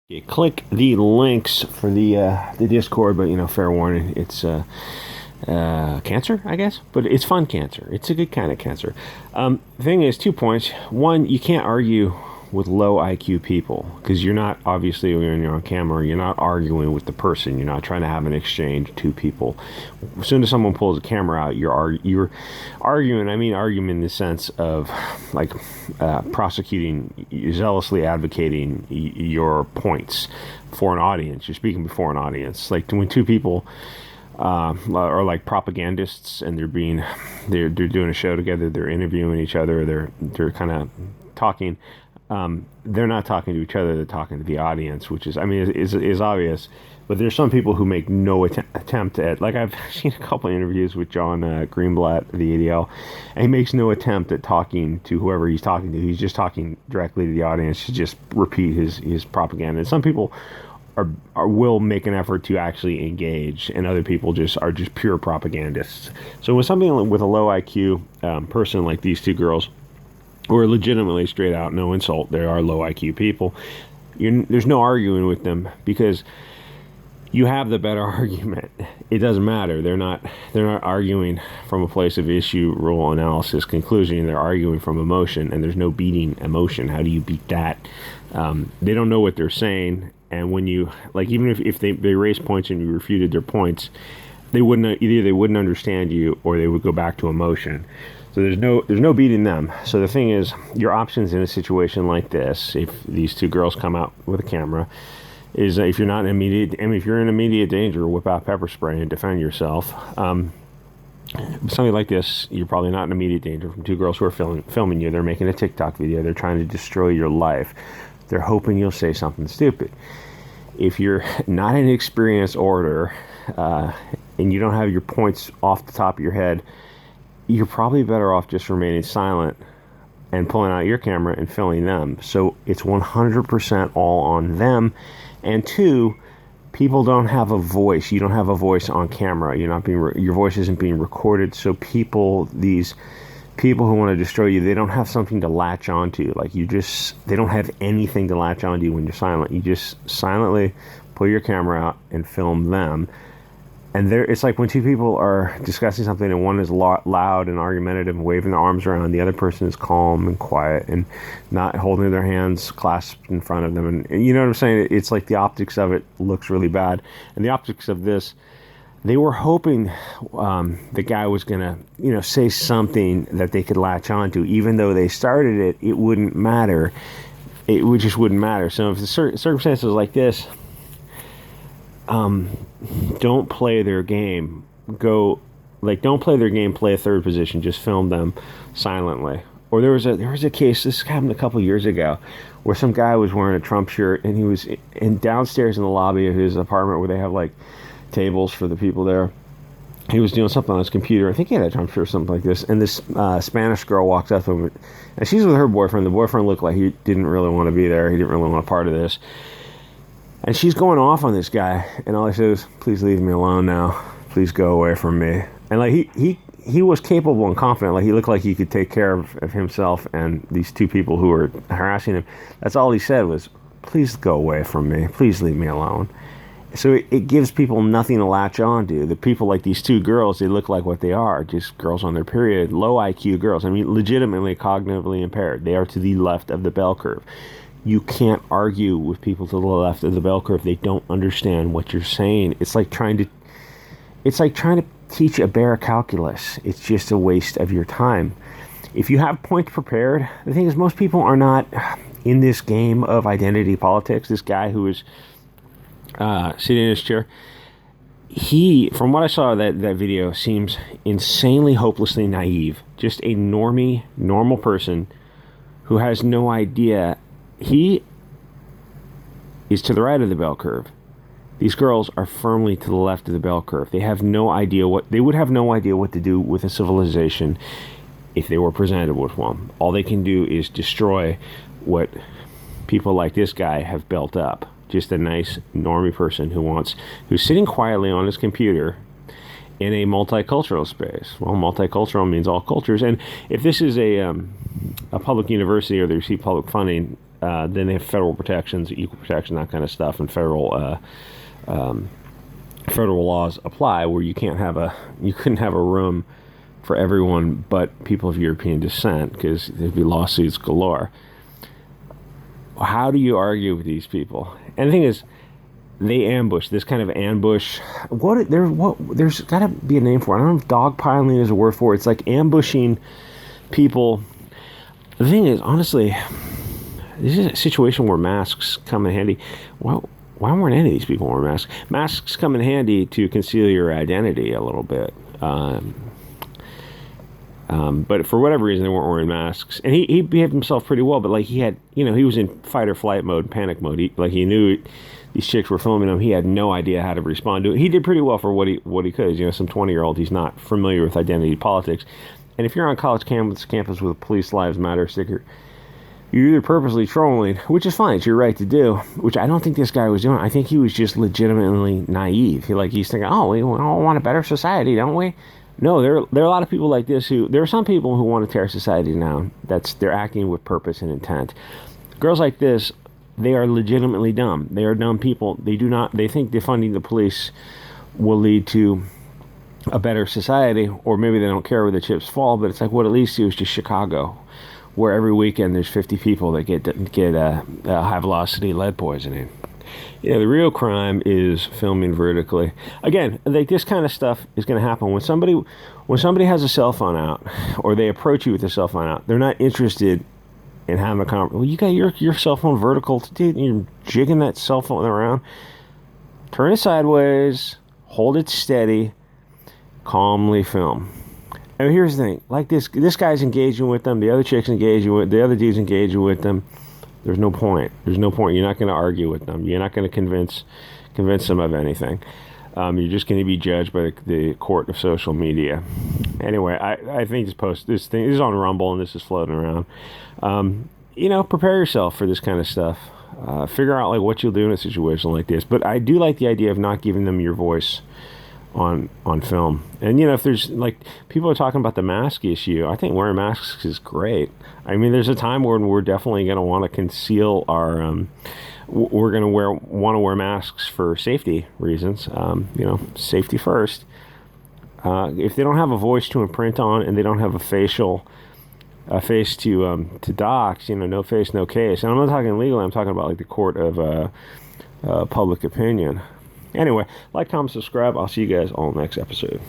You click the links for the Discord, but fair warning, it's cancer, I guess, but it's fun cancer. It's a good kind of cancer. The thing is, 2 points. One, you can't argue with low IQ people because you're not, obviously, when you're on camera, you're not arguing with the person. You're not trying to have an exchange, two people. As soon as someone pulls a camera out, you're arguing. I mean, arguing in the sense of like prosecuting, zealously advocating your points for an audience. You're speaking before an audience. Like when two people are like propagandists and they're doing a show together, they're interviewing each other, they're kind of talking. They're not talking to each other, they're talking to the audience, which is, I mean, is obvious. But there's some people who make no attempt at, like I've seen a couple of interviews with John Greenblatt, the ADL, and he makes no attempt at talking to whoever he's talking to. He's just talking directly to the audience to just repeat his propaganda. And some people will make an effort to actually engage, and other people are just pure propagandists. So with something with a low IQ person like these two girls, who are legitimately straight out, no insult, they are low IQ people, there's no arguing with them because you have the better argument. It doesn't matter. They're not arguing from a place of issue, rule, analysis, conclusion. They're arguing from emotion, and there's no beating emotion. How do you beat that? They don't know what they're saying, and when you, like, even if they raised points and you refuted their points, they wouldn't understand you, or they would go back to emotion. So there's no beating them. So the thing is, your options in a situation like this, if these two girls come out with a camera, is if you're not in immediate, I mean, if you're in immediate danger, whip out pepper spray and defend yourself. Something like this, you're probably not in immediate danger from two girls who are filming you. They're making a TikTok video. They're trying to destroy your life. They're hoping you'll say something stupid. If you're not an experienced orator and you don't have your points off the top of your head, you're probably better off just remaining silent and pulling out your camera and filming them. So it's 100% all on them. And two, people don't have a voice. You don't have a voice on camera. Your voice isn't being recorded. So these people who want to destroy you, they don't have something to latch onto. Like they don't have anything to latch onto when you're silent. You just silently pull your camera out and film them. And it's like when two people are discussing something and one is loud and argumentative and waving their arms around, the other person is calm and quiet and not holding their hands clasped in front of them. And you know what I'm saying? It's like the optics of it looks really bad. And the optics of this, they were hoping the guy was going to, say something that they could latch onto. Even though they started it, it wouldn't matter. It just wouldn't matter. So if the circumstances like this, don't play their game. Don't play their game. Play a third position. Just film them silently. Or there was a case. This happened a couple years ago, where some guy was wearing a Trump shirt and he was downstairs in the lobby of his apartment where they have like tables for the people there. He was doing something on his computer. I think he had a Trump shirt or something like this. And this Spanish girl walks up to him, and she's with her boyfriend. The boyfriend looked like he didn't really want to be there. He didn't really want a part of this. And she's going off on this guy, and all he says is, "Please leave me alone now. Please go away from me." And like he was capable and confident. Like he looked like he could take care of himself and these two people who were harassing him. That's all he said was, "Please go away from me. Please leave me alone." So it gives people nothing to latch on to. The people like these two girls, they look like what they are, just girls on their period, low IQ girls. I mean, legitimately cognitively impaired. They are to the left of the bell curve. You can't argue with people to the left of the bell curve. They don't understand what you're saying. It's like trying to teach a bear calculus. It's just a waste of your time. If you have points prepared, the thing is, most people are not in this game of identity politics. This guy who is sitting in his chair, from what I saw of that video, seems insanely, hopelessly naive. Just a normal person who has no idea. He is to the right of the bell curve. These girls are firmly to the left of the bell curve. They would have no idea what to do with a civilization if they were presented with one. All they can do is destroy what people like this guy have built up. Just a nice normie person who's sitting quietly on his computer in a multicultural space. Well, multicultural means all cultures. And if this is a public university or they receive public funding, then they have federal protections, equal protection, that kind of stuff, and federal laws apply where you couldn't have a room for everyone but people of European descent because there'd be lawsuits galore. How do you argue with these people? And the thing is, they ambush, this kind of ambush. There's got to be a name for it. I don't know if dogpiling is a word for it. It's like ambushing people. The thing is, honestly, this is a situation where masks come in handy. Well, why weren't any of these people wearing masks? Masks come in handy to conceal your identity a little bit. But for whatever reason, they weren't wearing masks. And he behaved himself pretty well, but like he was in fight or flight mode, panic mode. He knew these chicks were filming him. He had no idea how to respond to it. He did pretty well for what he could. Some 20-year-old, he's not familiar with identity politics. And if you're on college campus with a Police Lives Matter sticker, you're either purposely trolling, which is fine, it's your right to do, which I don't think this guy was doing. I think he was just legitimately naive. He's thinking, oh, we all want a better society, don't we? No, there are a lot of people like this there are some people who want to tear society down. They're acting with purpose and intent. Girls like this, they are legitimately dumb. They are dumb people. They think defunding the police will lead to a better society, or maybe they don't care where the chips fall, but it's like what it leads to is just Chicago, where every weekend there's 50 people that get high velocity lead poisoning. The real crime is filming vertically. Again, like this kind of stuff is going to happen when somebody has a cell phone out, or they approach you with a cell phone out. They're not interested in having a conversation. Well, you got your cell phone vertical, dude. You're jigging that cell phone around. Turn it sideways, hold it steady, calmly film. And here's the thing: like this guy's engaging with them, the other chick's engaging with, the other dude's engaging with them. There's no point. You're not going to argue with them. You're not going to convince them of anything. You're just going to be judged by the court of social media. Anyway, I think this thing is on Rumble and this is floating around. Prepare yourself for this kind of stuff. Figure out like what you'll do in a situation like this. But I do like the idea of not giving them your voice on film. And if there's like people are talking about the mask issue, I think wearing masks is great. I mean, there's a time when we're definitely going to want to conceal our we're going to want to wear masks for safety reasons. Safety first. If they don't have a voice to imprint on and they don't have a face to dox, no face, no case. And I'm not talking legally. I'm talking about like the court of public opinion. Anyway, like, comment, subscribe. I'll see you guys all next episode.